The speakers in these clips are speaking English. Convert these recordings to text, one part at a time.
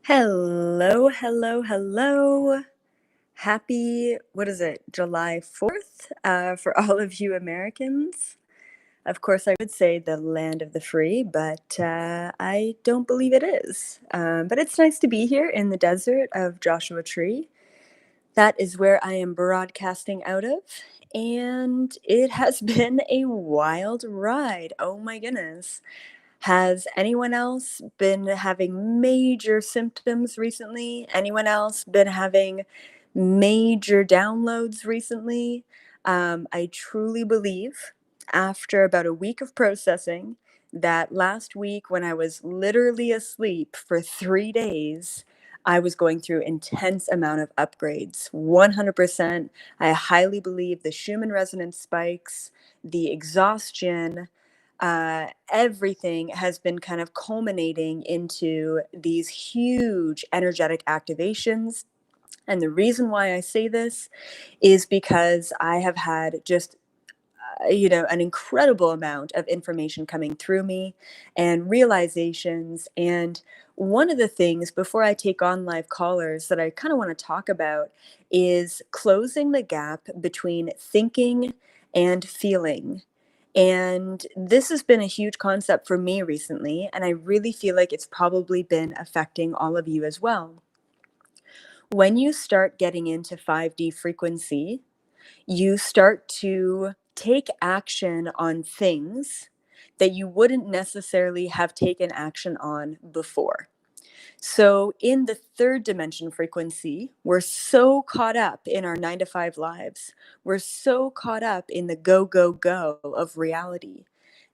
Hello, hello, hello. Happy, what is it, July 4th, for all of you Americans. Of course, I would say the land of the free, but I don't believe it is. But it's nice to be here in the desert of Joshua Tree. That is where I am broadcasting out of, and it has been a wild ride. Oh my goodness. Has anyone else been having major symptoms recently? Anyone else been having major downloads recently? I truly believe, after about a week of processing, that last week when I was literally asleep for 3 days, I was going through intense amount of upgrades. 100%. I highly believe the Schumann resonance spikes, the exhaustion, everything has been kind of culminating into these huge energetic activations. And the reason why I say this is because I have had just an incredible amount of information coming through me and realizations. And one of the things before I take on live callers that I kind of want to talk about is closing the gap between thinking and feeling. And this has been a huge concept for me recently, and I really feel like it's probably been affecting all of you as well. When you start getting into 5D frequency, you start to take action on things that you wouldn't necessarily have taken action on before. So, in the third dimension frequency, we're so caught up in our 9 to 5 lives. We're so caught up in the go, go, go of reality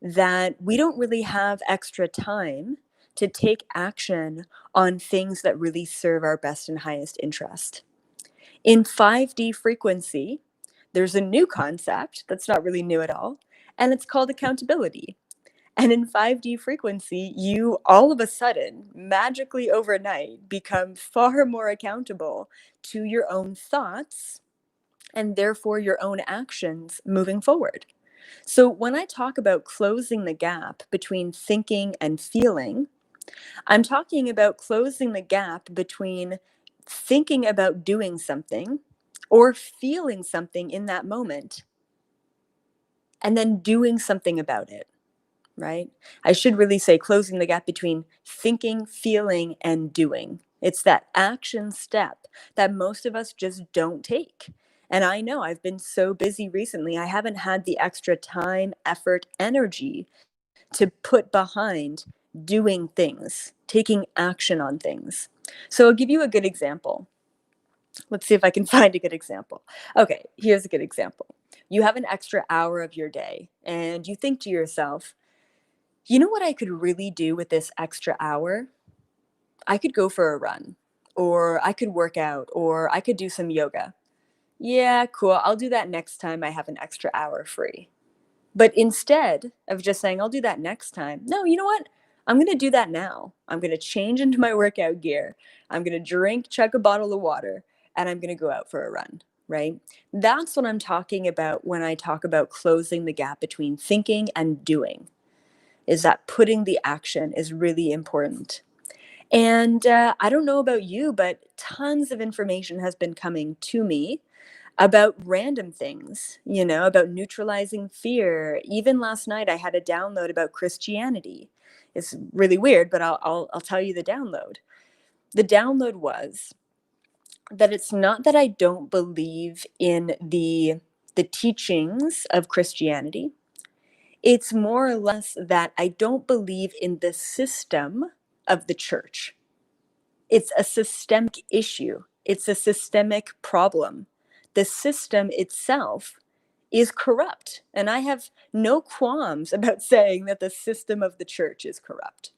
that we don't really have extra time to take action on things that really serve our best and highest interest. In 5D frequency, there's a new concept that's not really new at all, and it's called accountability. And in 5D frequency, you all of a sudden, magically overnight, become far more accountable to your own thoughts and therefore your own actions moving forward. So, when I talk about closing the gap between thinking and feeling, I'm talking about closing the gap between thinking about doing something or feeling something in that moment and then doing something about it, right? I should really say closing the gap between thinking, feeling, and doing. It's that action step that most of us just don't take. And I know I've been so busy recently, I haven't had the extra time, effort, energy to put behind doing things, taking action on things. So I'll give you a good example. Let's see if I can find a good example. Okay, here's a good example. You have an extra hour of your day, and you think to yourself, you know what I could really do with this extra hour? I could go for a run, or I could work out, or I could do some yoga. Yeah, cool. I'll do that next time I have an extra hour free. But instead of just saying, I'll do that next time, no, you know what? I'm going to do that now. I'm going to change into my workout gear. I'm going to chug a bottle of water, and I'm going to go out for a run, right? That's what I'm talking about when I talk about closing the gap between thinking and doing, is that putting the action is really important. And I don't know about you, but tons of information has been coming to me about random things, about neutralizing fear. Even last night, I had a download about Christianity. It's really weird, but I'll tell you the download. The download was that it's not that I don't believe in the teachings of Christianity. It's more or less that I don't believe in the system of the church. It's a systemic issue. It's a systemic problem. The system itself is corrupt. And I have no qualms about saying that the system of the church is corrupt,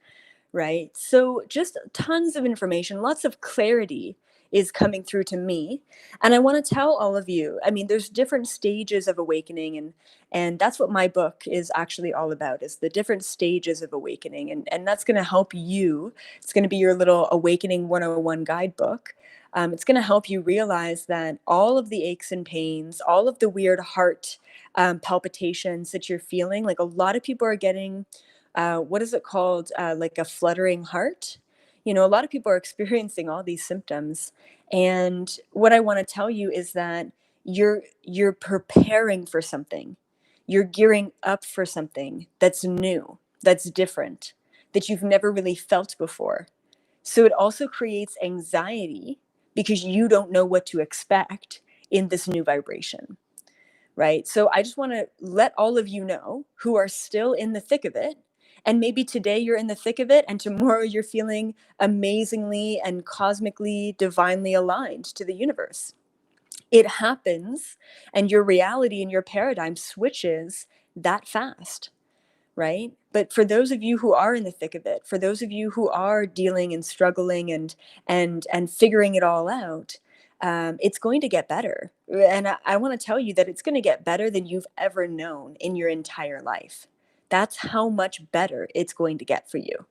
right? So, just tons of information, lots of clarity is coming through to me. And I want to tell all of you, I mean, there's different stages of awakening, and that's what my book is actually all about, is the different stages of awakening. And that's going to help you. It's going to be your little Awakening 101 guidebook. It's going to help you realize that all of the aches and pains, all of the weird heart palpitations that you're feeling, like a lot of people are getting what is it called? Like a fluttering heart. A lot of people are experiencing all these symptoms. And what I want to tell you is that you're preparing for something. You're gearing up for something that's new, that's different, that you've never really felt before. So it also creates anxiety because you don't know what to expect in this new vibration, right? So I just want to let all of you know who are still in the thick of it. And maybe today you're in the thick of it, and tomorrow you're feeling amazingly and cosmically, divinely aligned to the universe. It happens, and your reality and your paradigm switches that fast, right? But for those of you who are in the thick of it, for those of you who are dealing and struggling and figuring it all out, it's going to get better. And I want to tell you that it's going to get better than you've ever known in your entire life. That's how much better it's going to get for you.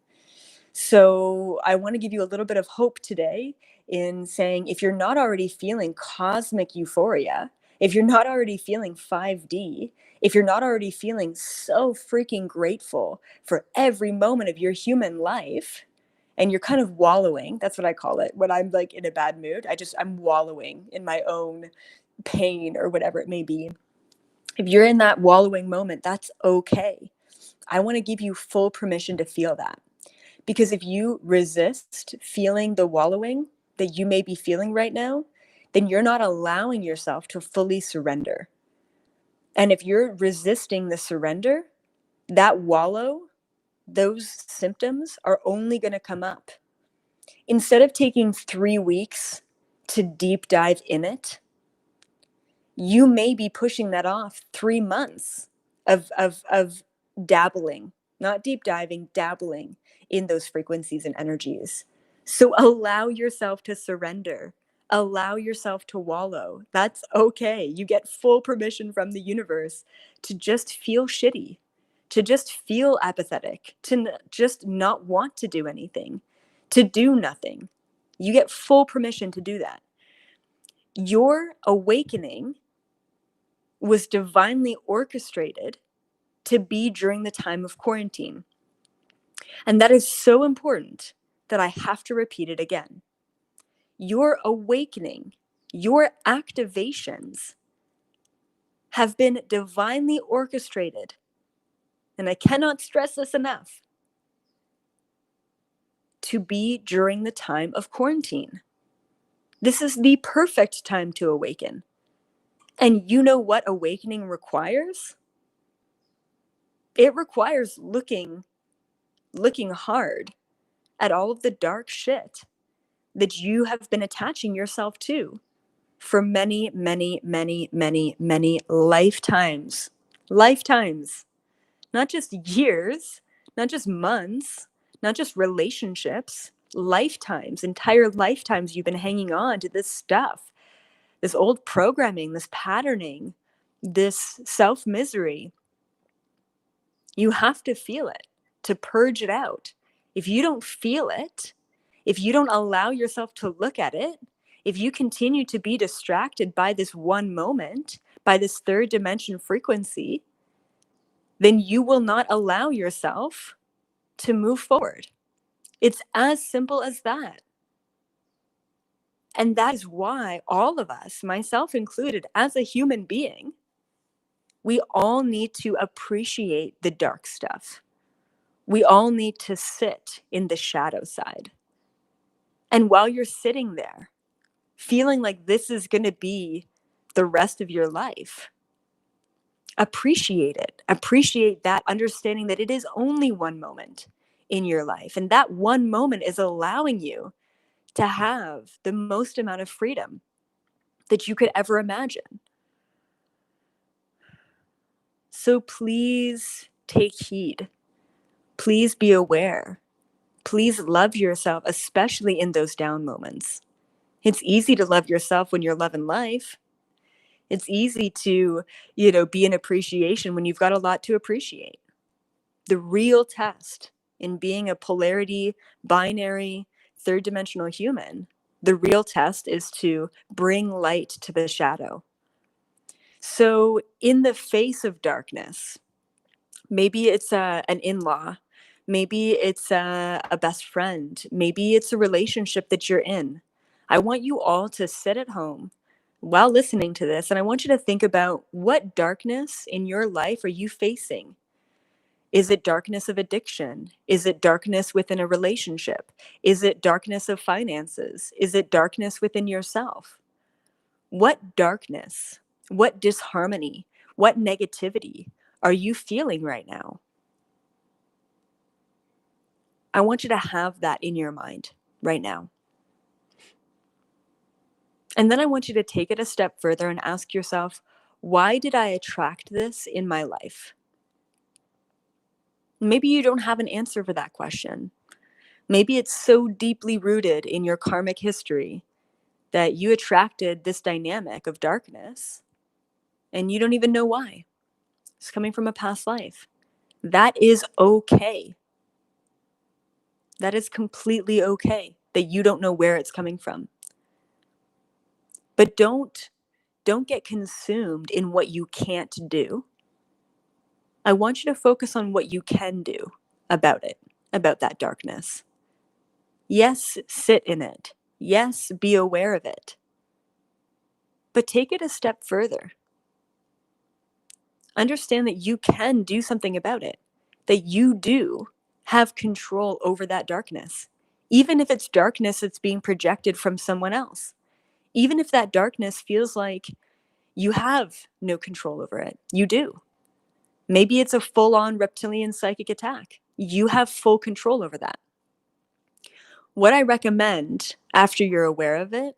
So I want to give you a little bit of hope today in saying, if you're not already feeling cosmic euphoria, if you're not already feeling 5D, if you're not already feeling so freaking grateful for every moment of your human life, and you're kind of wallowing, that's what I call it when I'm like in a bad mood. I'm wallowing in my own pain or whatever it may be. If you're in that wallowing moment, that's okay. I want to give you full permission to feel that. Because if you resist feeling the wallowing that you may be feeling right now, then you're not allowing yourself to fully surrender. And if you're resisting the surrender, that wallow, those symptoms are only going to come up. Instead of taking 3 weeks to deep dive in it, you may be pushing that off 3 months of dabbling, not deep diving, dabbling in those frequencies and energies. So allow yourself to surrender. Allow yourself to wallow. That's okay. You get full permission from the universe to just feel shitty, to just feel apathetic, to just not want to do anything, to do nothing. You get full permission to do that. Your awakening was divinely orchestrated to be during the time of quarantine. And that is so important that I have to repeat it again. Your awakening, your activations have been divinely orchestrated. And I cannot stress this enough, to be during the time of quarantine. This is the perfect time to awaken. And you know what awakening requires? It requires looking hard at all of the dark shit that you have been attaching yourself to for many, many, many, many, many lifetimes. Lifetimes. Not just years, not just months, not just relationships, lifetimes, entire lifetimes you've been hanging on to this stuff, this old programming, this patterning, this self misery. You have to feel it to purge it out. If you don't feel it, if you don't allow yourself to look at it, if you continue to be distracted by this one moment, by this third dimension frequency, then you will not allow yourself to move forward. It's as simple as that. And that is why all of us, myself included, as a human being, we all need to appreciate the dark stuff. We all need to sit in the shadow side. And while you're sitting there, feeling like this is going to be the rest of your life, appreciate it. Appreciate that, understanding that it is only one moment in your life. And that one moment is allowing you to have the most amount of freedom that you could ever imagine. So please take heed. Please be aware. Please love yourself, especially in those down moments. It's easy to love yourself when you're loving life. It's easy to, be in appreciation when you've got a lot to appreciate. The real test in being a polarity, binary, third dimensional human, the real test is to bring light to the shadow. So in the face of darkness, maybe it's an in-law, Maybe it's a best friend. Maybe it's a relationship that you're in. I want you all to sit at home while listening to this, and I want you to think about what darkness in your life are you facing? Is it darkness of addiction? Is it darkness within a relationship? Is it darkness of finances? Is it darkness within yourself? What darkness, what disharmony, what negativity are you feeling right now? I want you to have that in your mind right now. And then I want you to take it a step further and ask yourself, why did I attract this in my life? Maybe you don't have an answer for that question. Maybe it's so deeply rooted in your karmic history that you attracted this dynamic of darkness and you don't even know why. It's coming from a past life. That is okay. That is completely okay that you don't know where it's coming from. But don't get consumed in what you can't do. I want you to focus on what you can do about it, about that darkness. Yes, sit in it. Yes, be aware of it. But take it a step further. Understand that you can do something about it, that you do have control over that darkness, even if it's darkness that's being projected from someone else. Even if that darkness feels like you have no control over it, you do. Maybe it's a full-on reptilian psychic attack. You have full control over that. What I recommend after you're aware of it,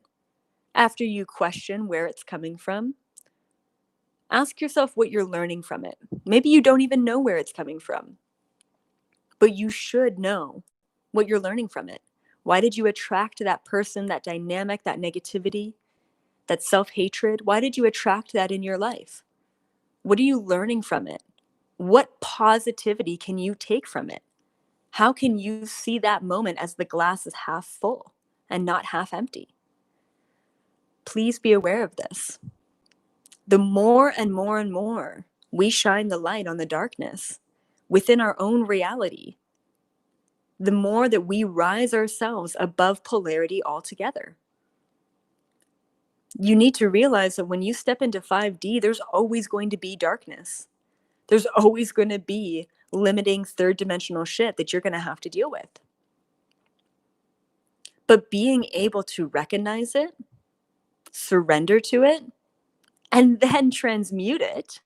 after you question where it's coming from, ask yourself what you're learning from it. Maybe you don't even know where it's coming from, but you should know what you're learning from it. Why did you attract that person, that dynamic, that negativity, that self-hatred? Why did you attract that in your life? What are you learning from it? What positivity can you take from it? How can you see that moment as the glass is half full and not half empty? Please be aware of this. The more and more and more we shine the light on the darkness within our own reality, the more that we rise ourselves above polarity altogether. You need to realize that when you step into 5D, there's always going to be darkness. There's always going to be limiting third dimensional shit that you're going to have to deal with. But being able to recognize it, surrender to it, and then transmute it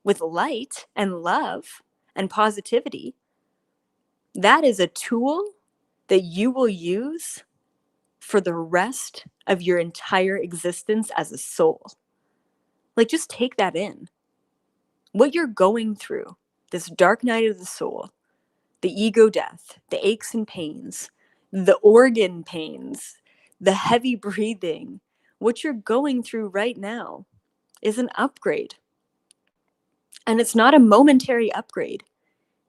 with light and love and positivity, that is a tool that you will use for the rest of your entire existence as a soul. Like, just take that in. What you're going through, this dark night of the soul, the ego death, the aches and pains, the organ pains, the heavy breathing, what you're going through right now is an upgrade. And it's not a momentary upgrade.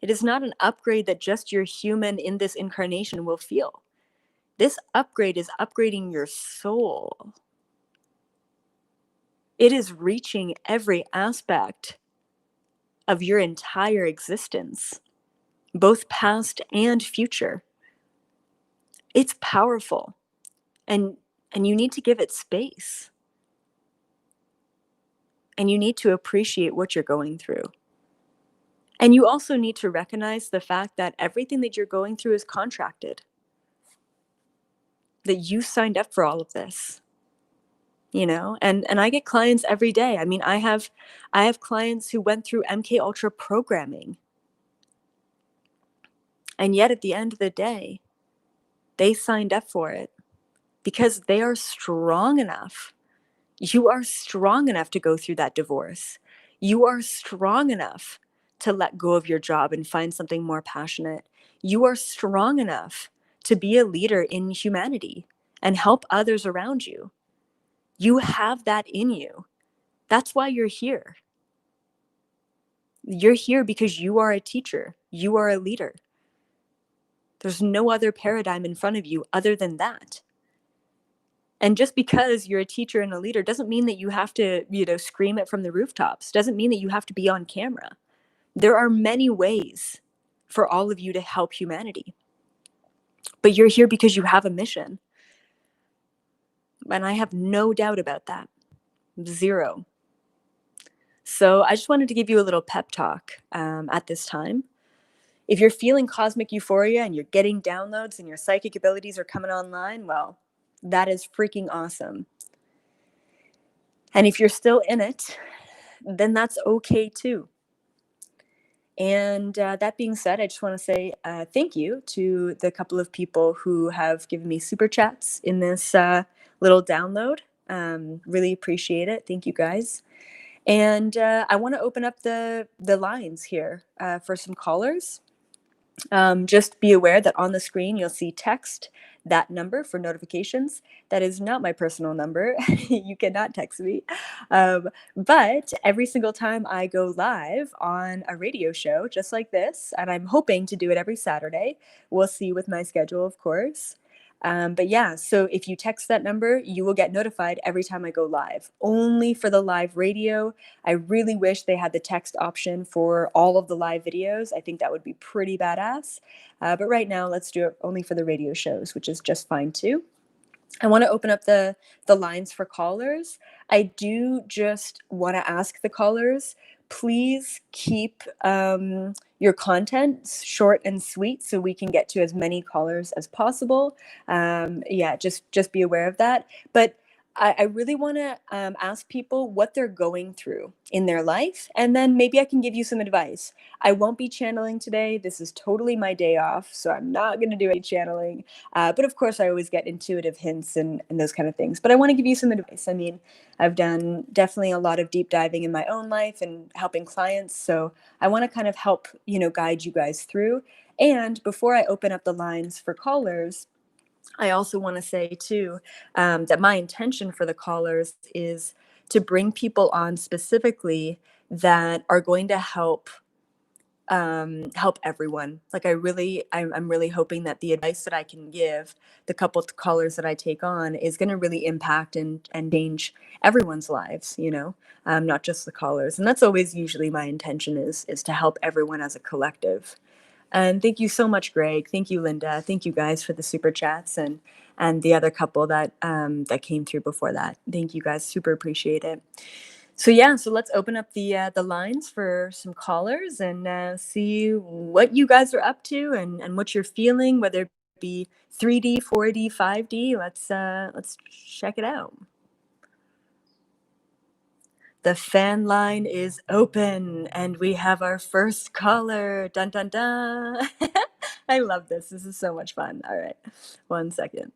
It is not an upgrade that just your human in this incarnation will feel. This upgrade is upgrading your soul. It is reaching every aspect of your entire existence, both past and future. It's powerful, and you need to give it space. And you need to appreciate what you're going through. And you also need to recognize the fact that everything that you're going through is contracted. That you signed up for all of this. You know, and I get clients every day. I mean, I have clients who went through MK Ultra programming. And yet at the end of the day, they signed up for it because they are strong enough. You are strong enough to go through that divorce. You are strong enough to let go of your job and find something more passionate. You are strong enough to be a leader in humanity and help others around you. You have that in you. That's why you're here. You're here because you are a teacher. You are a leader. There's no other paradigm in front of you other than that. And just because you're a teacher and a leader doesn't mean that you have to, scream it from the rooftops. Doesn't mean that you have to be on camera. There are many ways for all of you to help humanity. But you're here because you have a mission. And I have no doubt about that. Zero. So I just wanted to give you a little pep talk at this time. If you're feeling cosmic euphoria and you're getting downloads and your psychic abilities are coming online, well, that is freaking awesome. And if you're still in it, then that's okay too. And that being said, I just want to say thank you to the couple of people who have given me super chats in this little download. Really appreciate it. Thank you guys. And I want to open up the lines here for some callers. Just be aware that on the screen you'll see text that number for notifications. That is not my personal number. You cannot text me. But every single time I go live on a radio show just like this, and I'm hoping to do it every Saturday, we'll see with my schedule, of course. But yeah, so if you text that number, you will get notified every time I go live. Only for the live radio. I really wish they had the text option for all of the live videos. I think that would be pretty badass. But right now, let's do it only for the radio shows, which is just fine too. I want to open up the lines for callers. I do just want to ask the callers, please keep your content short and sweet so we can get to as many callers as possible. Yeah, just be aware of that. But I really want to ask people what they're going through in their life, and then maybe I can give you some advice. I won't be channeling today. This is totally my day off, so I'm not going to do any channeling. But of course, I always get intuitive hints and those kind of things. But I want to give you some advice. I mean, I've done definitely a lot of deep diving in my own life and helping clients. So I want to kind of help, guide you guys through. And before I open up the lines for callers, I also want to say too that my intention for the callers is to bring people on specifically that are going to help everyone. Like I'm really hoping that the advice that I can give the couple of callers that I take on is going to really impact and change everyone's lives, not just the callers. And that's always usually my intention is to help everyone as a collective. And thank you so much, Greg. Thank you, Linda. Thank you guys for the super chats and the other couple that came through before that. Thank you guys. Super appreciate it. So yeah, so let's open up the lines for some callers and see what you guys are up to and what you're feeling, whether it be 3D, 4D, 5D. Let's check it out. The fan line is open and we have our first caller. Dun dun dun. I love this. This is so much fun. All right. 1 second.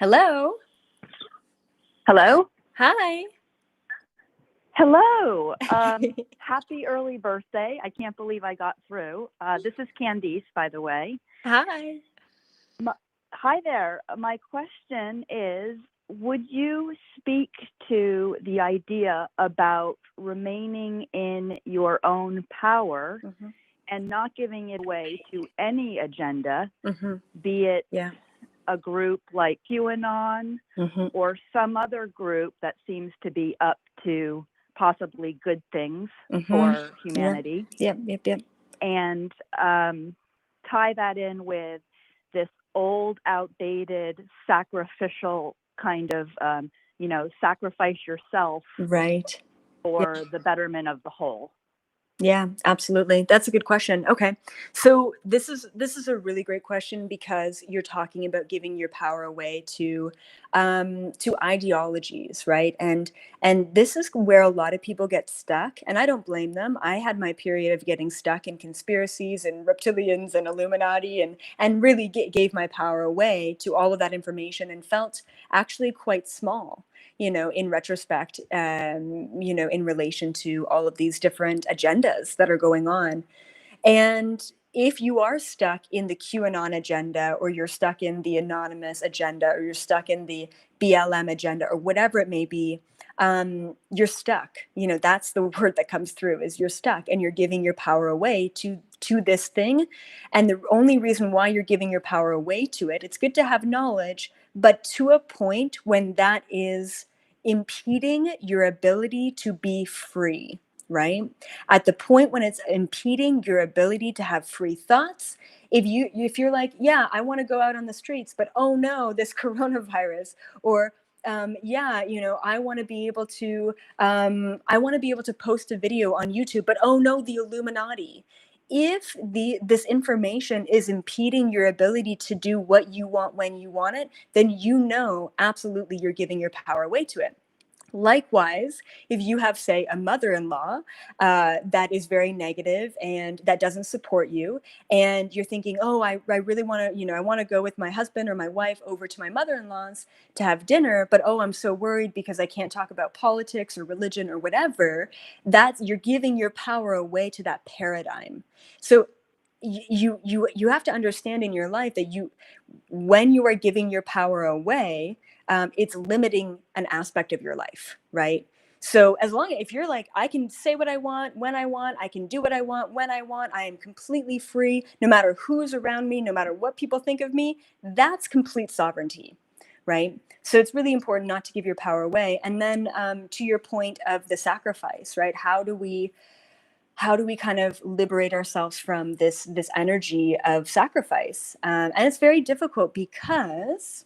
Hello. Hello? Hi. Hello. Happy early birthday. I can't believe I got through. This is Candice, by the way. Hi. Hi there. My question is, would you speak to the idea about remaining in your own power and not giving it away to any agenda, be it a group like QAnon or some other group that seems to be up to possibly good things for humanity? Yep. And tie that in with this old, outdated, sacrificial kind of, sacrifice yourself for the betterment of the whole. Yeah, absolutely. That's a good question. Okay. So this is a really great question because you're talking about giving your power away to ideologies, right? And this is where a lot of people get stuck, and I don't blame them. I had my period of getting stuck in conspiracies and reptilians and Illuminati and really gave my power away to all of that information and felt actually quite small, in retrospect, in relation to all of these different agendas that are going on. And if you are stuck in the QAnon agenda, or you're stuck in the anonymous agenda, or you're stuck in the BLM agenda, or whatever it may be, you're stuck. That's the word that comes through, is you're stuck and you're giving your power away to this thing. And the only reason why you're giving your power away to it, it's good to have knowledge, but to a point when that is impeding your ability to be free. right? At the point when it's impeding your ability to have free thoughts, if you're like, yeah, I want to go out on the streets, but oh no, this coronavirus, or yeah, I want to be able to post a video on YouTube, but oh no, the Illuminati. If this information is impeding your ability to do what you want when you want it, then absolutely you're giving your power away to it. Likewise, if you have, say, a mother-in-law that is very negative and that doesn't support you, and you're thinking, oh, I really want to, I want to go with my husband or my wife over to my mother-in-law's to have dinner, but oh, I'm so worried because I can't talk about politics or religion or whatever, you're giving your power away to that paradigm. So you have to understand in your life that when you are giving your power away, it's limiting an aspect of your life, right? So if you're like, I can say what I want when I want, I can do what I want when I want, I am completely free, no matter who's around me, no matter what people think of me, that's complete sovereignty, right? So it's really important not to give your power away. And then to your point of the sacrifice, right? How do we kind of liberate ourselves from this energy of sacrifice? And it's very difficult because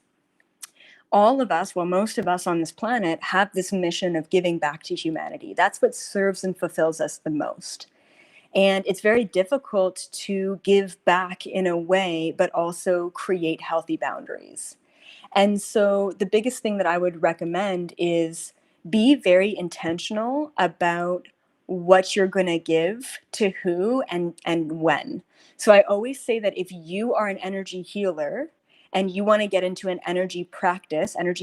all of us, well, most of us on this planet have this mission of giving back to humanity. That's what serves and fulfills us the most. And it's very difficult to give back in a way, but also create healthy boundaries. And so the biggest thing that I would recommend is be very intentional about what you're going to give to who and when. So I always say that if you are an energy healer and you want to get into an energy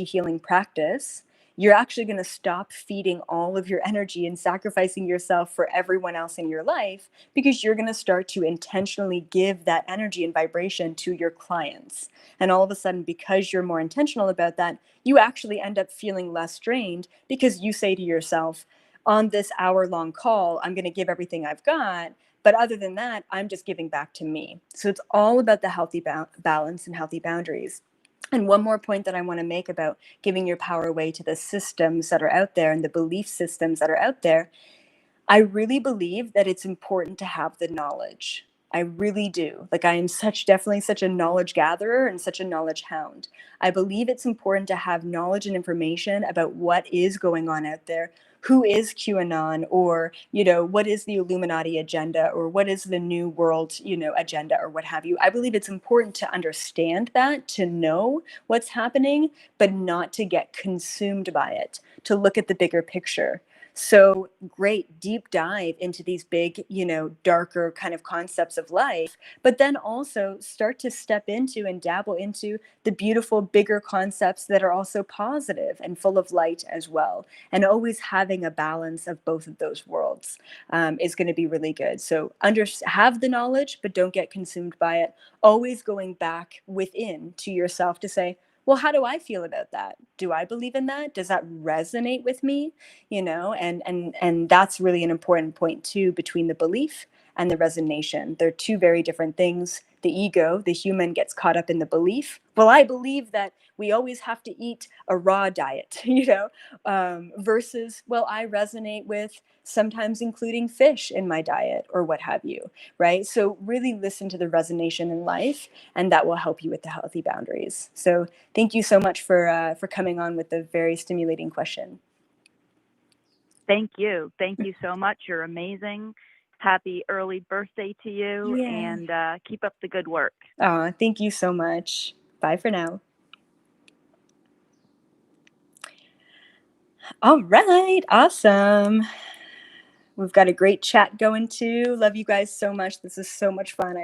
healing practice, you're actually going to stop feeding all of your energy and sacrificing yourself for everyone else in your life, because you're going to start to intentionally give that energy and vibration to your clients. And all of a sudden, because you're more intentional about that, you actually end up feeling less drained, because you say to yourself, on this hour-long call, I'm going to give everything I've got. But other than that, I'm just giving back to me. So it's all about the healthy balance and healthy boundaries. And one more point that I want to make about giving your power away to the systems that are out there and the belief systems that are out there, I really believe that it's important to have the knowledge. I really do. Like, I am definitely such a knowledge gatherer and such a knowledge hound. I believe it's important to have knowledge and information about what is going on out there, who is QAnon, or, what is the Illuminati agenda, or what is the New World, agenda, or what have you. I believe it's important to understand that, to know what's happening, but not to get consumed by it, to look at the bigger picture. So great deep dive into these big, darker kind of concepts of life, but then also start to step into and dabble into the beautiful, bigger concepts that are also positive and full of light as well. And always having a balance of both of those worlds is going to be really good. So have the knowledge, but don't get consumed by it. Always going back within to yourself to say, well, how do I feel about that? Do I believe in that? Does that resonate with me? And that's really an important point too, between the belief and the resonation. They're two very different things. The ego, the human, gets caught up in the belief. Well, I believe that we always have to eat a raw diet, versus, well, I resonate with sometimes including fish in my diet or what have you, right? So really listen to the resonation in life, and that will help you with the healthy boundaries. So thank you so much for coming on with a very stimulating question. Thank you. Thank you so much. You're amazing. Happy early birthday to you. Yeah. And keep up the good work. Oh, thank you so much. Bye for now. All right. Awesome. We've got a great chat going too. Love you guys so much. This is so much fun.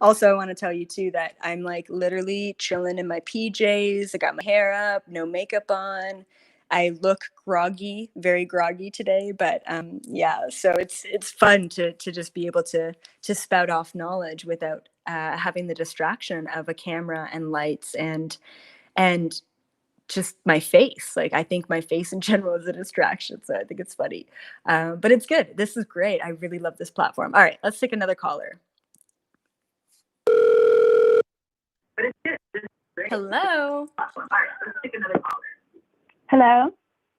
Also, I want to tell you too that I'm like literally chilling in my PJs. I got my hair up, no makeup on. I look groggy, very groggy today, but yeah. So it's fun to just be able to spout off knowledge without having the distraction of a camera and lights and just my face. Like, I think my face in general is a distraction, so I think it's funny, but it's good. This is great. I really love this platform. All right, let's take another caller. Hello. Hello.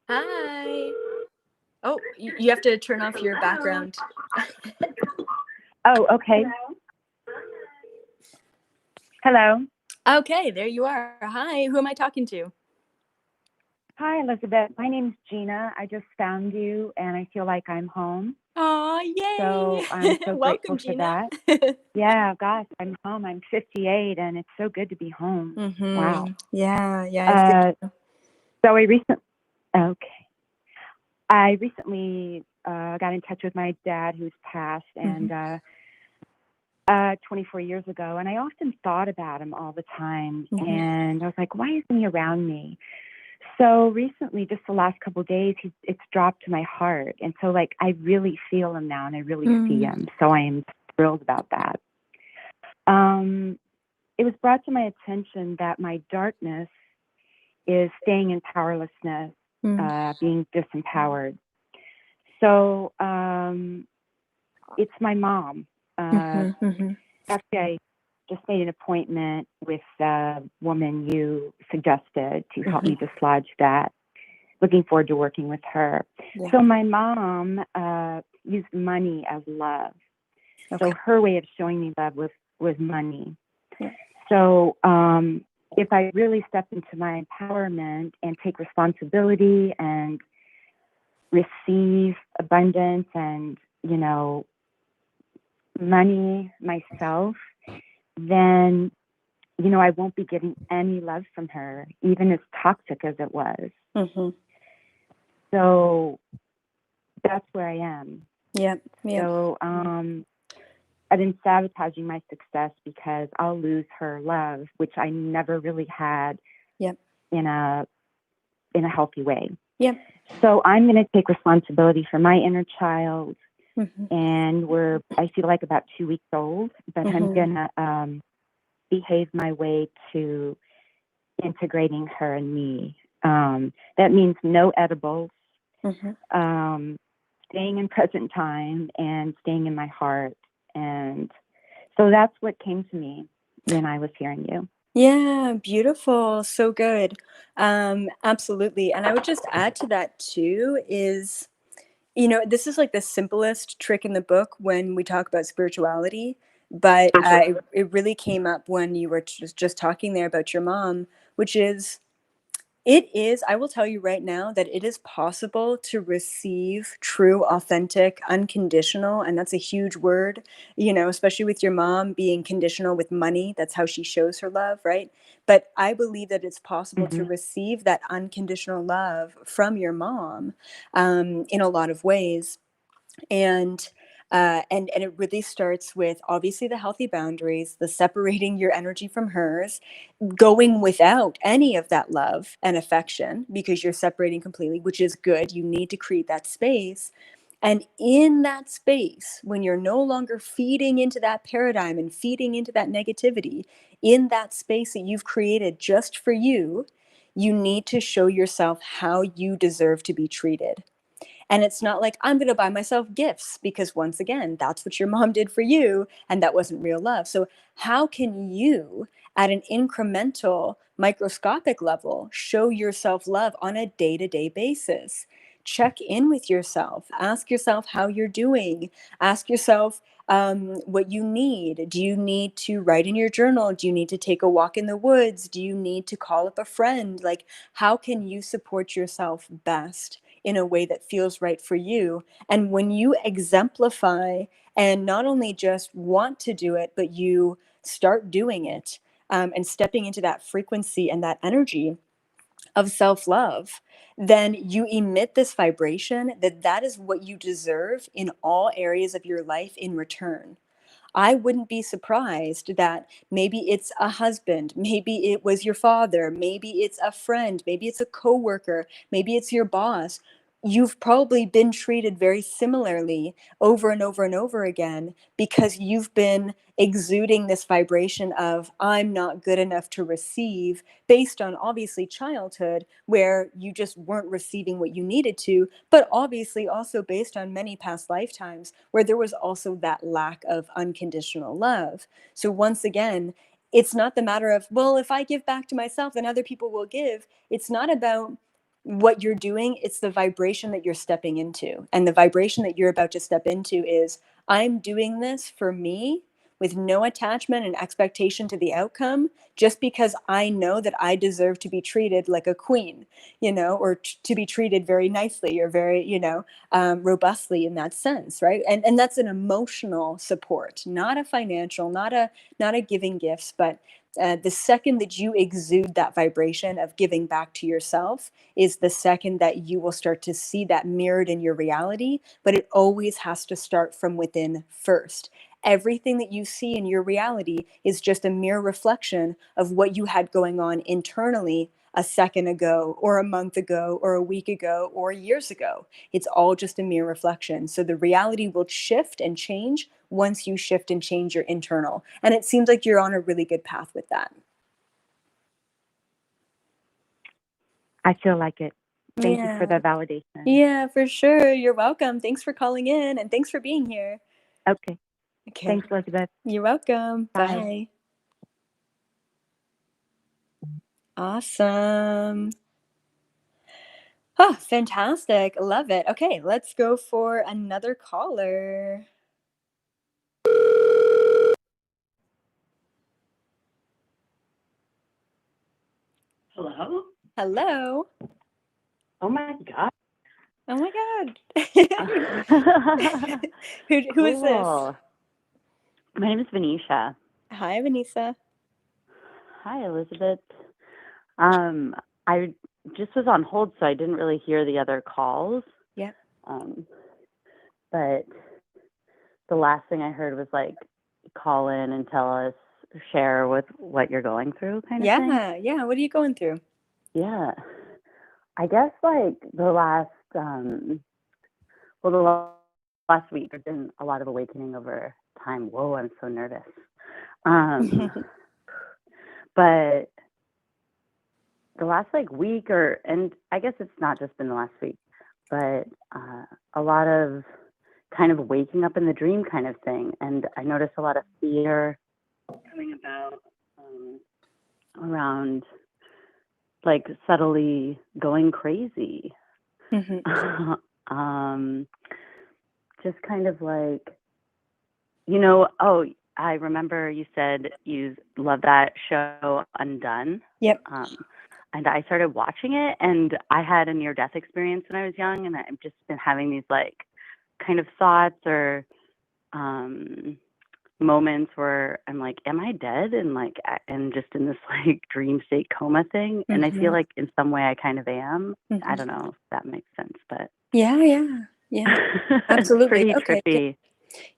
Hi. Oh, you have to turn off your background. Oh, okay. Hello. Okay, there you are. Hi, who am I talking to? Hi, Elizabeth. My name's Gina. I just found you and I feel like I'm home. Oh, So yay. I'm so Welcome, grateful for Gina. that. Yeah, gosh, I'm home. I'm 58 and it's so good to be home. Wow. Yeah, it's good Uh, to know. so okay. I recently got in touch with my dad who's passed and 24 years ago. And I often thought about him all the time. And I was like, why isn't he around me? So recently, just the last couple of days, it's dropped to my heart. And so, like, I really feel him now and I really see him. So I am thrilled about that. It was brought to my attention that my darkness is staying in powerlessness, being disempowered. So it's my mom. Actually, I just made an appointment with the woman you suggested to help me dislodge that. Looking forward to working with her. Yeah. So my mom used money as love. Okay. So her way of showing me love was money. Yeah. So if I really step into my empowerment and take responsibility and receive abundance and, money myself, then, I won't be getting any love from her, even as toxic as it was. So that's where I am. Yeah. So I've been sabotaging my success because I'll lose her love, which I never really had in a healthy way. Yep. So I'm going to take responsibility for my inner child. And I feel like about 2 weeks old, but I'm going to behave my way to integrating her and me. That means no edibles, staying in present time and staying in my heart. And so that's what came to me when I was hearing you. Yeah, beautiful. So good. Absolutely. And I would just add to that too is, this is like the simplest trick in the book when we talk about spirituality, but it really came up when you were just talking there about your mom, which is, I will tell you right now that it is possible to receive true, authentic, unconditional, and that's a huge word, especially with your mom being conditional with money. That's how she shows her love, right? But I believe that it's possible to receive that unconditional love from your mom in a lot of ways. And it really starts with obviously the healthy boundaries, the separating your energy from hers, going without any of that love and affection because you're separating completely, which is good. You need to create that space. And in that space, when you're no longer feeding into that paradigm and feeding into that negativity, in that space that you've created just for you, you need to show yourself how you deserve to be treated. And it's not like I'm going to buy myself gifts because, once again, that's what your mom did for you. And that wasn't real love. So, how can you, at an incremental, microscopic level, show yourself love on a day to day basis? Check in with yourself. Ask yourself how you're doing. Ask yourself what you need. Do you need to write in your journal? Do you need to take a walk in the woods? Do you need to call up a friend? Like, how can you support yourself best in a way that feels right for you? And when you exemplify and not only just want to do it, but you start doing it and stepping into that frequency and that energy of self-love, then you emit this vibration that is what you deserve in all areas of your life in return. I wouldn't be surprised that maybe it's a husband, maybe it was your father, maybe it's a friend, maybe it's a coworker, maybe it's your boss. You've probably been treated very similarly over and over and over again because you've been exuding this vibration of I'm not good enough to receive, based on obviously childhood where you just weren't receiving what you needed to, but obviously also based on many past lifetimes where there was also that lack of unconditional love. So once again, it's not the matter of, well, if I give back to myself, then other people will give. It's not about what you're doing, it's the vibration that you're stepping into. And the vibration that you're about to step into is, I'm doing this for me with no attachment and expectation to the outcome, just because I know that I deserve to be treated like a queen, or to be treated very nicely or very, robustly in that sense, right? And that's an emotional support, not a financial, not a giving gifts, but the second that you exude that vibration of giving back to yourself is the second that you will start to see that mirrored in your reality. But it always has to start from within first. Everything that you see in your reality is just a mere reflection of what you had going on internally a second ago, or a month ago, or a week ago, or years ago. It's all just a mere reflection. So the reality will shift and change once you shift and change your internal. And it seems like you're on a really good path with that. I feel like it. Thank you for Yeah. the validation. Yeah, for sure. You're welcome. Thanks for calling in and thanks for being here. Okay. Okay. Thanks, Elizabeth. You're welcome. Bye. Bye. Awesome. Oh, fantastic. Love it. Okay, let's go for another caller. Hello? Hello. Oh my God. Oh my God. Who is this? Cool. My name is Venetia. Hi, Vanessa. Hi, Elizabeth. I just was on hold, so I didn't really hear the other calls. Yeah. But the last thing I heard was like, call in and tell us, share with what you're going through, kind of thing. Yeah. What are you going through? Yeah. I guess like the last week there's been a lot of awakening over time. Whoa, I'm so nervous. But the last like week, and I guess it's not just been the last week, but a lot of kind of waking up in the dream kind of thing. And I noticed a lot of fear coming about around like subtly going crazy. Just kind of like, I remember you said you love that show Undone. Yep. And I started watching it, and I had a near-death experience when I was young, and I've just been having these like kind of thoughts or moments where I'm like, am I dead? And just in this like dream state coma thing. And I feel like in some way I kind of am. I don't know if that makes sense, but Yeah. Absolutely. Pretty Okay. trippy.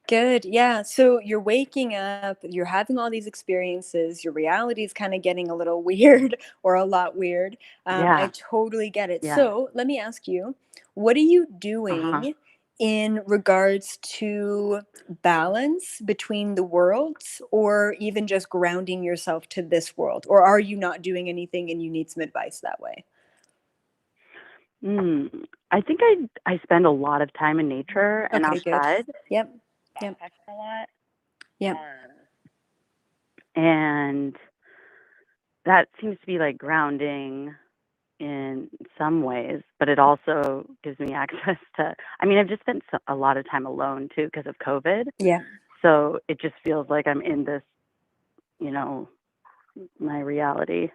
Good. Yeah. So you're waking up, you're having all these experiences, your reality is kind of getting a little weird or a lot weird. I totally get it. Yeah. So let me ask you, what are you doing in regards to balance between the worlds, or even just grounding yourself to this world? Or are you not doing anything and you need some advice that way? I think I spend a lot of time in nature and outside. Good. Yep. A lot. Yep. And that seems to be like grounding in some ways, but it also gives me access to, I've just spent a lot of time alone too because of COVID. Yeah. So it just feels like I'm in this, my reality.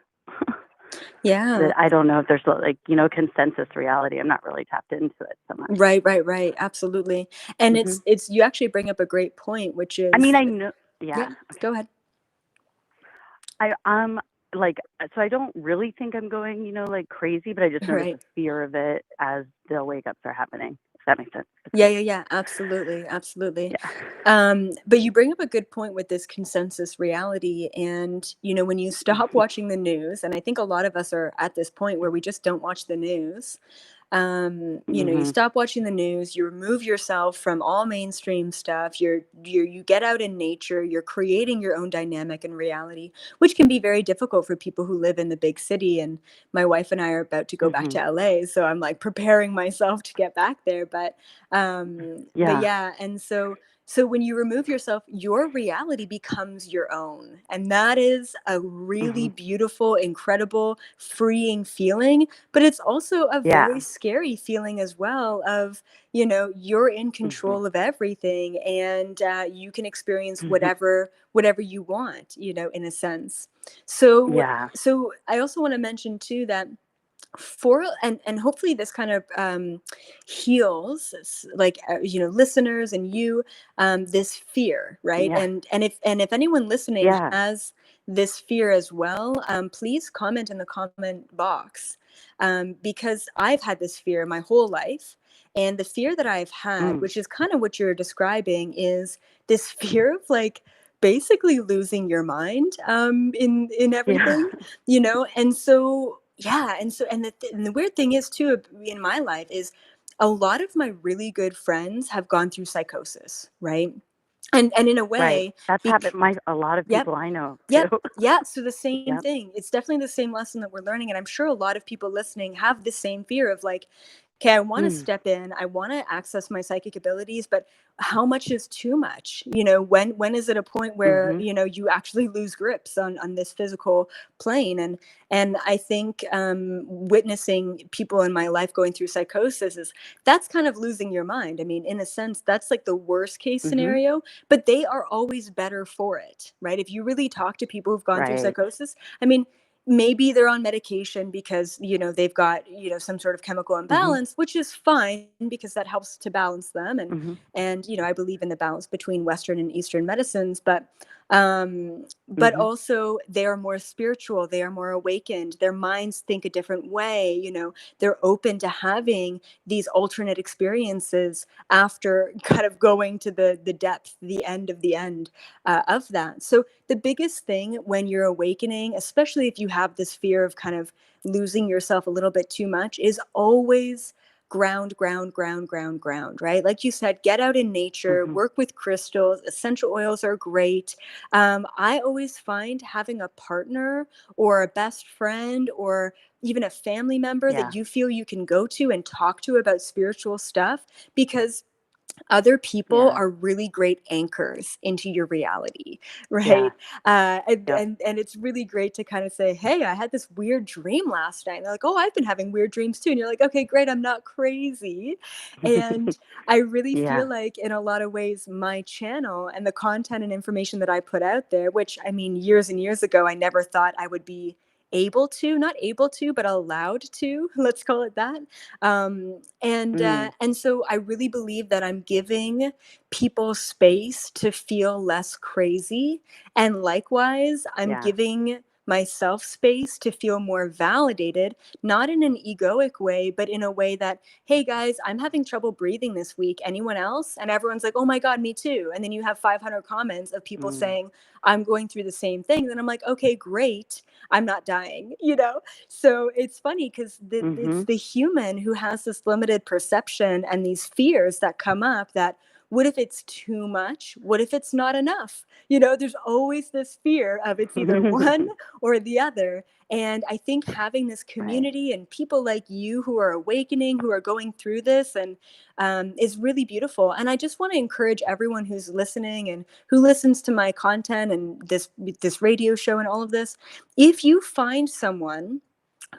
Yeah. That I don't know if there's like, consensus reality. I'm not really tapped into it so much. Right. Absolutely. And it's you actually bring up a great point, which is, I know. Yeah. Go ahead. So I don't really think I'm going, like crazy, but I just notice the fear of it as the wake ups are happening. If that makes sense. Yeah. Absolutely. Yeah. But you bring up a good point with this consensus reality. And, when you stop watching the news, and I think a lot of us are at this point where we just don't watch the news. You stop watching the news, you remove yourself from all mainstream stuff, you get out in nature, you're creating your own dynamic and reality, which can be very difficult for people who live in the big city. And my wife and I are about to go back to LA, so I'm like preparing myself to get back there. But and so So when you remove yourself, your reality becomes your own. And that is a really Hmm. beautiful, incredible, freeing feeling. But it's also a very Yeah. scary feeling as well of, you know, you're in Hmm. control of everything, and you can experience Hmm. whatever you want, you know, in a sense. So Yeah. so I also want to mention too that for and hopefully this kind of heals like you know, listeners and you, this fear, right? Yeah. And if anyone listening Yeah. has this fear as well, please comment in the comment box, because I've had this fear my whole life. And the fear that I've had, Mm. which is kind of what you're describing, is this fear of like basically losing your mind, in Yeah. everything, you know. And so yeah, and the weird thing is too, in my life, is a lot of my really good friends have gone through psychosis, right? And in a Right. way, That's happened. bec- A lot of yep, people I know too. yep, yeah, so the same Yep. thing. It's definitely the same lesson that we're learning, and I'm sure a lot of people listening have the same fear of like, okay, I want to Mm. step in, I want to access my psychic abilities, but how much is too much? You know, when is it a point where, Hmm. you know, you actually lose grips on this physical plane? And I think witnessing people in my life going through psychosis is, that's kind of losing your mind. I mean, in a sense, that's like the worst case Hmm. scenario, but they are always better for it, right? If you really talk to people who've gone through Right. psychosis, I mean, maybe they're on medication because, you know, they've got, you know, some sort of chemical Hmm. imbalance, which is fine because that helps to balance them. and Hmm. and you know, I believe in the balance between Western and Eastern medicines, but Hmm. also they are more spiritual, they are more awakened, their minds think a different way, you know, they're open to having these alternate experiences after kind of going to the depth, the end of the end, of that. So the biggest thing when you're awakening, especially if you have this fear of kind of losing yourself a little bit too much, is always ground, ground, ground, ground, ground, right? Like you said, get out in nature, Hmm. work with crystals. Essential oils are great. I always find having a partner or a best friend or even a family member that Yeah. you feel you can go to and talk to about spiritual stuff, because other people Yeah. are really great anchors into your reality, Yeah. right? and, Yep. and and it's really great to kind of say, hey, I had this weird dream last night, and they're like, oh, I've been having weird dreams too, and you're like, okay, great, I'm not crazy. And I really Yeah. feel like in a lot of ways my channel and the content and information that I put out there, which I mean, years and years ago I never thought I would be able to, not able to, but allowed to, let's call it that. Mm. And so I really believe that I'm giving people space to feel less crazy, and likewise I'm Yeah. giving myself space to feel more validated, not in an egoic way, but in a way that, hey guys, I'm having trouble breathing this week, anyone else? And everyone's like, oh my god, me too. And then you have 500 comments of people Mm. saying, I'm going through the same thing. Then I'm like, okay, great, I'm not dying, you know? So it's funny because it's Mhm. the human who has this limited perception and these fears that come up, that what if it's too much? What if it's not enough? You know, there's always this fear of it's either one or the other. And I think having this Right. community and people like you who are awakening, who are going through this, and is really beautiful. And I just want to encourage everyone who's listening and who listens to my content and this radio show and all of this, if you find someone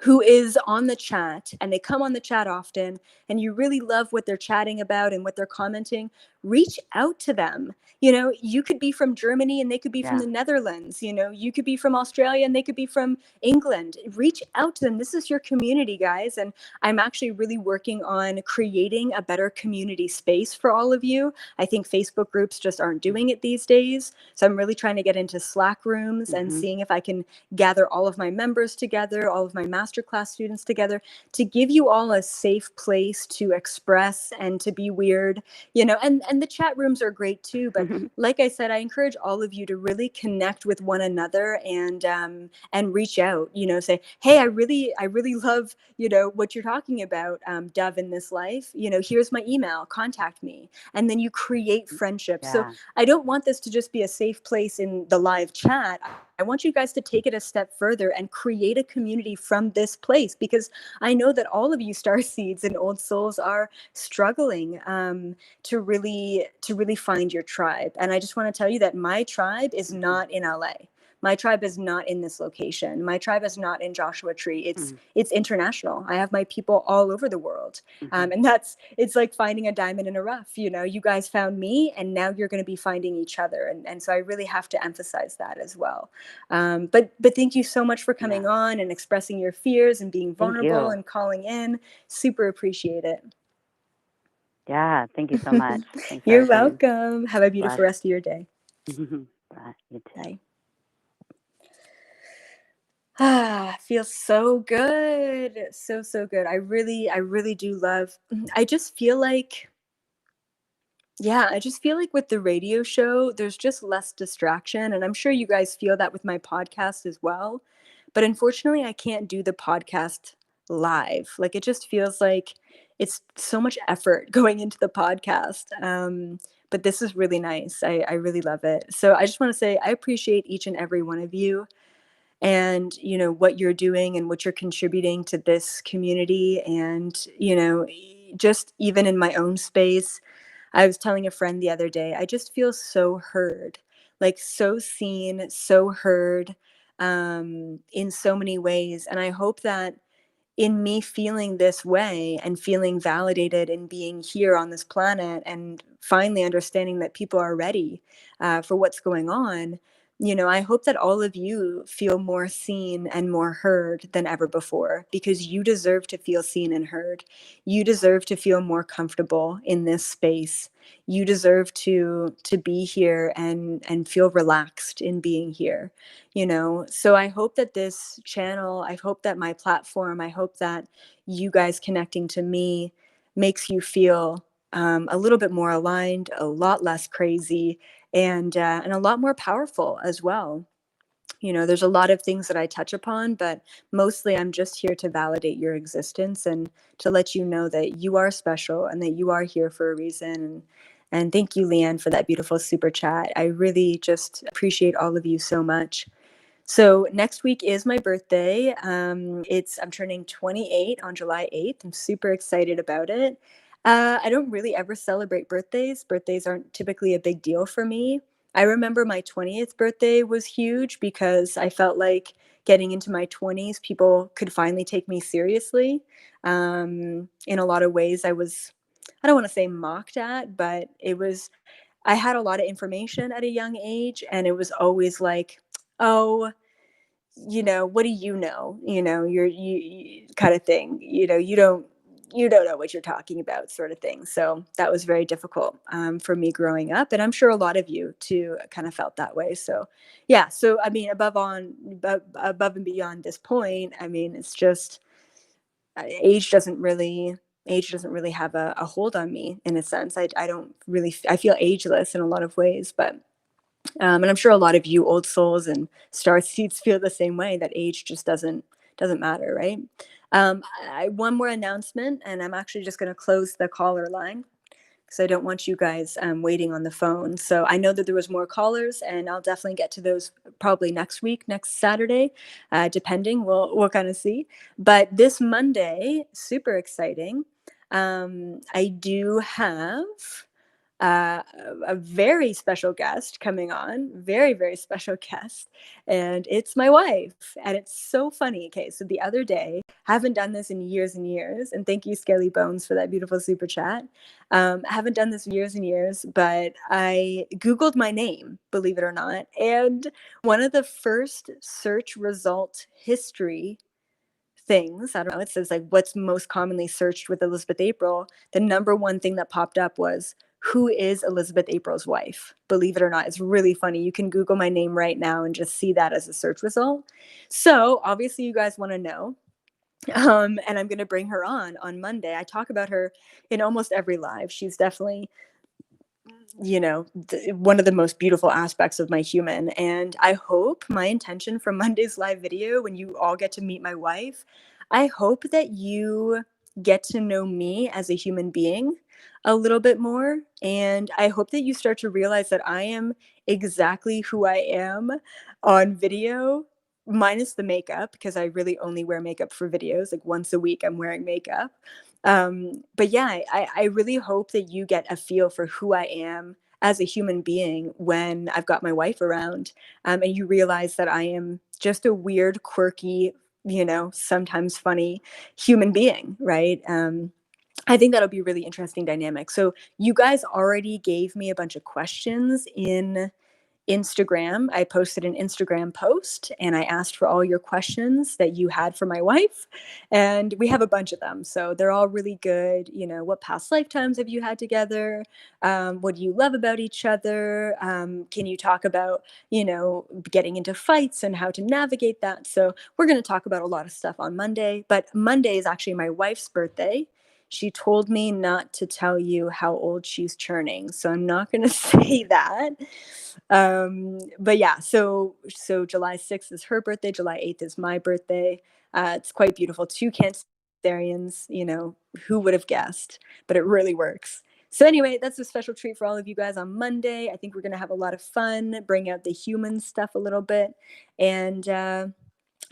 who is on the chat and they come on the chat often and you really love what they're chatting about and what they're commenting, reach out to them. You know, you could be from Germany and they could be from Yeah. the Netherlands. You know, you could be from Australia and they could be from England. Reach out to them. This is your community, guys. And I'm actually really working on creating a better community space for all of you. I think Facebook groups just aren't Mm. doing it these days. So I'm really trying to get into Slack rooms and Mhm. seeing if I can gather all of my members together, all of my masterclass students together, to give you all a safe place to express and to be weird, you know. And the chat rooms are great too, but like I said, I encourage all of you to really connect with one another, and reach out, you know, say, hey, I really love, you know, what you're talking about, Dove, in this life, you know, here's my email, contact me. And then you create friendships. So Yeah. I don't want this to just be a safe place in the live chat. I want you guys to take it a step further and create a community from this place, because I know that all of you star seeds and old souls are struggling to really find your tribe. And I just want to tell you that my tribe is not in LA. My tribe is not in this location. My tribe is not in Joshua Tree. It's international. I have my people all over the world, and it's like finding a diamond in a rough. You guys found me, and now you're going to be finding each other, and so I really have to emphasize that as well. But thank you so much for coming on and expressing your fears and being vulnerable and calling in. Super appreciate it. Yeah, thank you so much. Thanks for You're everything. welcome. Have a beautiful Bless. rest of your day. Bye. You too. Bye. Feels so good. So good. I really do love. I just feel like, yeah, I just feel like with the radio show, there's just less distraction. And I'm sure you guys feel that with my podcast as well. But unfortunately, I can't do the podcast live. Like, it just feels like it's so much effort going into the podcast. But this is really nice. I really love it. So I just want to say I appreciate each and every one of you, and what you're doing and what you're contributing to this community. And just even in my own space, I was telling a friend the other day, I just feel so heard, like so seen, so heard, in so many ways. And I hope that in me feeling this way and feeling validated in being here on this planet, and finally understanding that people are ready for what's going on, I hope that all of you feel more seen and more heard than ever before, because you deserve to feel seen and heard. You deserve to feel more comfortable in this space. You deserve to be here and feel relaxed in being here. So I hope that this channel, I hope that my platform, I hope that you guys connecting to me makes you feel a little bit more aligned, a lot less crazy, and a lot more powerful as well. There's a lot of things that I touch upon, but mostly I'm just here to validate your existence and to let you know that you are special and that you are here for a reason. And thank you, Leanne, for that beautiful super chat. I really just appreciate all of you so much. So next week is my birthday. I'm turning 28 on July 8th. I'm super excited about it. I don't really ever celebrate birthdays. Birthdays aren't typically a big deal for me. I remember my 20th birthday was huge because I felt like getting into my 20s, people could finally take me seriously. In a lot of ways, I don't want to say mocked at, but I had a lot of information at a young age, and it was always like, oh, what do you know? You kind of thing. You don't know what you're talking about, sort of thing. So that was very difficult for me growing up, and I'm sure a lot of you too kind of felt that way. So yeah. So I mean, above and beyond this point, I mean, it's just age doesn't really have a hold on me in a sense. I don't really I feel ageless in a lot of ways, but and I'm sure a lot of you old souls and star seeds feel the same way, that age just doesn't matter, right? One more announcement, and I'm actually just going to close the caller line because I don't want you guys waiting on the phone. So I know that there was more callers, and I'll definitely get to those probably next week, next Saturday, depending. We'll kind of see. But this Monday, super exciting. I do have uh, a very special guest coming on, very, very special guest. And it's my wife. And it's so funny. Okay, so the other day, haven't done this in years and years. And thank you, Skelly Bones, for that beautiful super chat. I haven't done this years and years, but I Googled my name, believe it or not. And one of the first search result history things, I don't know, it says like what's most commonly searched with Elizabeth April. The number one thing that popped up was, who is Elizabeth April's wife? Believe it or not, it's really funny. You can Google my name right now and just see that as a search result. So obviously you guys want to know. And I'm going to bring her on Monday. I talk about her in almost every live. She's definitely one of the most beautiful aspects of my human. And I hope, my intention from Monday's live video, when you all get to meet my wife, I hope that you get to know me as a human being a little bit more. And I hope that you start to realize that I am exactly who I am on video, minus the makeup, because I really only wear makeup for videos. Like once a week, I'm wearing makeup. But yeah, I really hope that you get a feel for who I am as a human being when I've got my wife around, and you realize that I am just a weird, quirky, sometimes funny human being, right? I think that'll be a really interesting dynamic. So you guys already gave me a bunch of questions in Instagram. I posted an Instagram post and I asked for all your questions that you had for my wife. And we have a bunch of them. So they're all really good. What past lifetimes have you had together? What do you love about each other? Can you talk about, getting into fights and how to navigate that? So we're going to talk about a lot of stuff on Monday. But Monday is actually my wife's birthday. She told me not to tell you how old she's turning. So I'm not going to say that. But yeah, so July 6th is her birthday, July 8th is my birthday. It's quite beautiful. Two Cancerians, who would have guessed? But it really works. So anyway, that's a special treat for all of you guys on Monday. I think we're gonna have a lot of fun, bring out the human stuff a little bit, and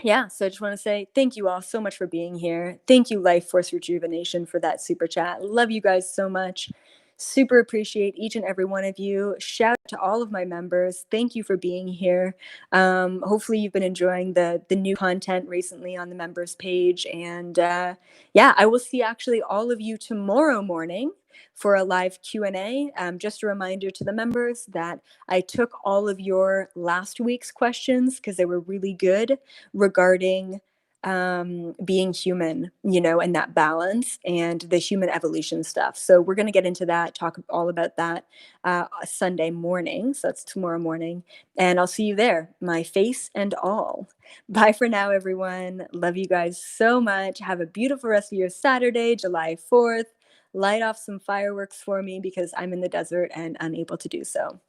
yeah, so I just want to say thank you all so much for being here. Thank you, Life Force Rejuvenation, for that super chat. Love you guys so much. Super appreciate each and every one of you. Shout out to all of my members. Thank you for being here. Hopefully, you've been enjoying the new content recently on the members page. And yeah, I will see actually all of you tomorrow morning for a live Q&A. Just a reminder to the members that I took all of your last week's questions because they were really good regarding being human, and that balance and the human evolution stuff. So we're going to get into that, talk all about that Sunday morning. So that's tomorrow morning. And I'll see you there, my face and all. Bye for now, everyone. Love you guys so much. Have a beautiful rest of your Saturday, July 4th. Light off some fireworks for me because I'm in the desert and unable to do so.